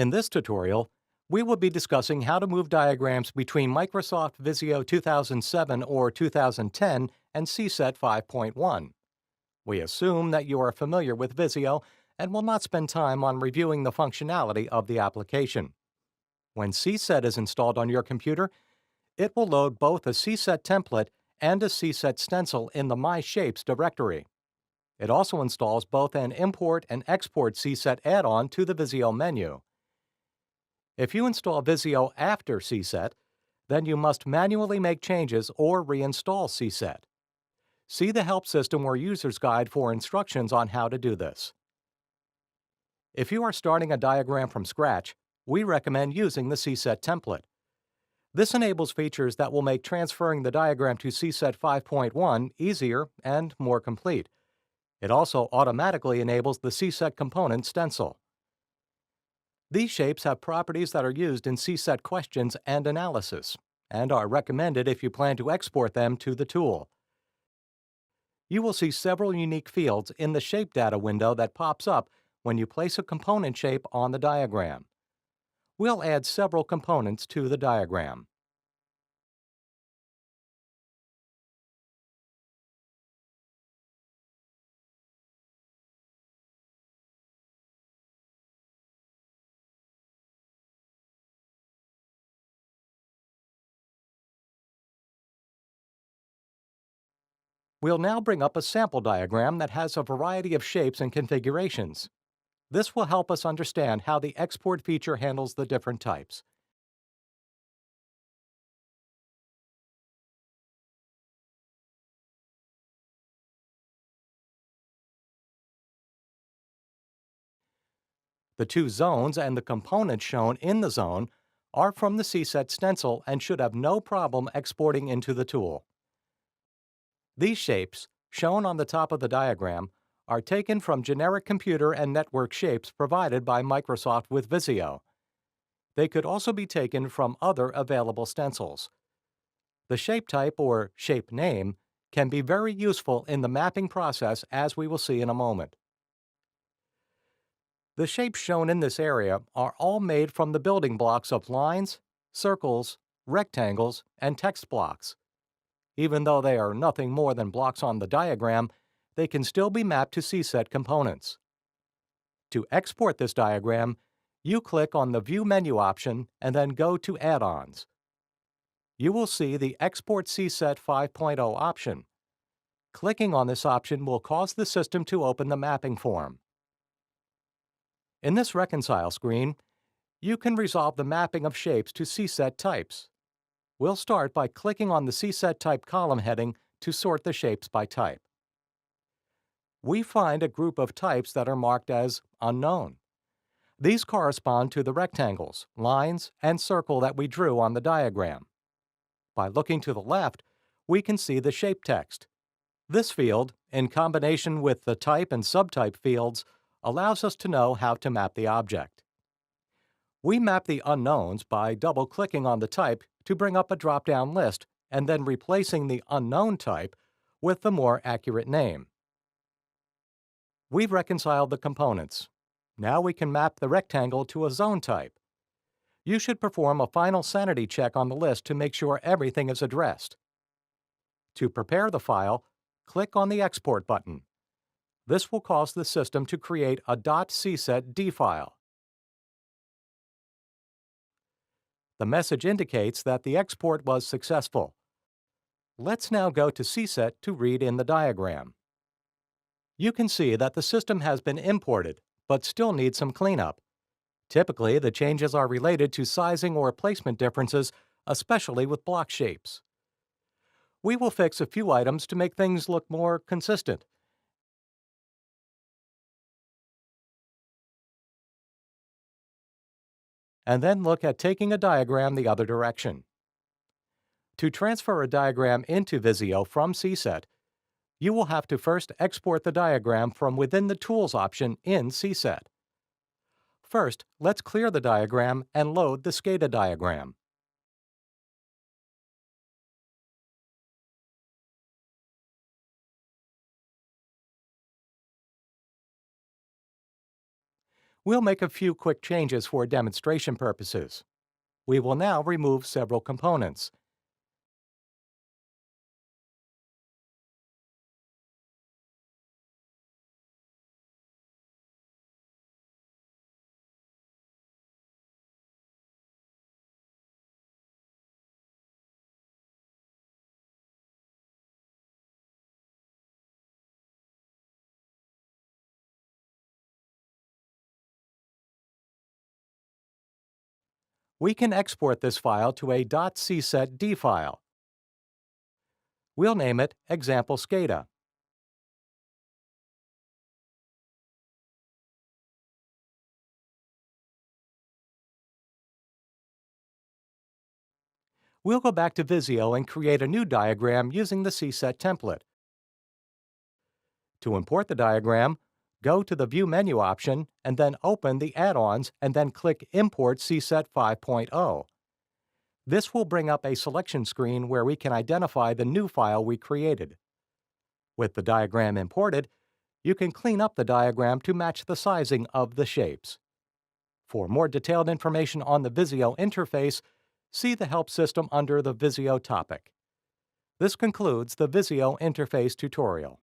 In this tutorial, we will be discussing how to move diagrams between Microsoft Visio 2007 or 2010 and CSET 5.1. We assume that you are familiar with Visio and will not spend time on reviewing the functionality of the application. When CSET is installed on your computer, it will load both a CSET template and a CSET stencil in the My Shapes directory. It also installs both an Import and Export CSET add-on to the Visio menu. If you install Vizio after CSET, then you must manually make changes or reinstall CSET. See the Help System or User's Guide for instructions on how to do this. If you are starting a diagram from scratch, we recommend using the CSET template. This enables features that will make transferring the diagram to CSET 5.1 easier and more complete. It also automatically enables the CSET component stencil. These shapes have properties that are used in CSET questions and analysis, and are recommended if you plan to export them to the tool. You will see several unique fields in the Shape Data window that pops up when you place a component shape on the diagram. We'll add several components to the diagram. We'll now bring up a sample diagram that has a variety of shapes and configurations. This will help us understand how the export feature handles the different types. The two zones and the components shown in the zone are from the CSET stencil and should have no problem exporting into the tool. These shapes, shown on the top of the diagram, are taken from generic computer and network shapes provided by Microsoft with Visio. They could also be taken from other available stencils. The shape type or shape name can be very useful in the mapping process, as we will see in a moment. The shapes shown in this area are all made from the building blocks of lines, circles, rectangles, and text blocks. Even though they are nothing more than blocks on the diagram, they can still be mapped to CSET components. To export this diagram, you click on the View menu option and then go to Add-ons. You will see the Export CSET 5.0 option. Clicking on this option will cause the system to open the mapping form. In this Reconcile screen, you can resolve the mapping of shapes to CSET types. We'll start by clicking on the CSET Type column heading to sort the shapes by type. We find a group of types that are marked as Unknown. These correspond to the rectangles, lines, and circle that we drew on the diagram. By looking to the left, we can see the shape text. This field, in combination with the type and subtype fields, allows us to know how to map the object. We map the unknowns by double-clicking on the type to bring up a drop-down list and then replacing the unknown type with the more accurate name. We've reconciled the components. Now we can map the rectangle to a zone type. You should perform a final sanity check on the list to make sure everything is addressed. To prepare the file, click on the Export button. This will cause the system to create a .csetd file. The message indicates that the export was successful. Let's now go to CSET to read in the diagram. You can see that the system has been imported, but still needs some cleanup. Typically, the changes are related to sizing or placement differences, especially with block shapes. We will fix a few items to make things look more consistent. And then look at taking a diagram the other direction. To transfer a diagram into Visio from CSET, you will have to first export the diagram from within the Tools option in CSET. First, let's clear the diagram and load the SCADA diagram. We'll make a few quick changes for demonstration purposes. We will now remove several components. We can export this file to a .csetd file. We'll name it Example SCADA. We'll go back to Vizio and create a new diagram using the CSET template. To import the diagram, go to the View menu option and then open the add-ons and then click Import CSET 5.0. This will bring up a selection screen where we can identify the new file we created. With the diagram imported, you can clean up the diagram to match the sizing of the shapes. For more detailed information on the Vizio interface, see the Help System under the Vizio topic. This concludes the Vizio interface tutorial.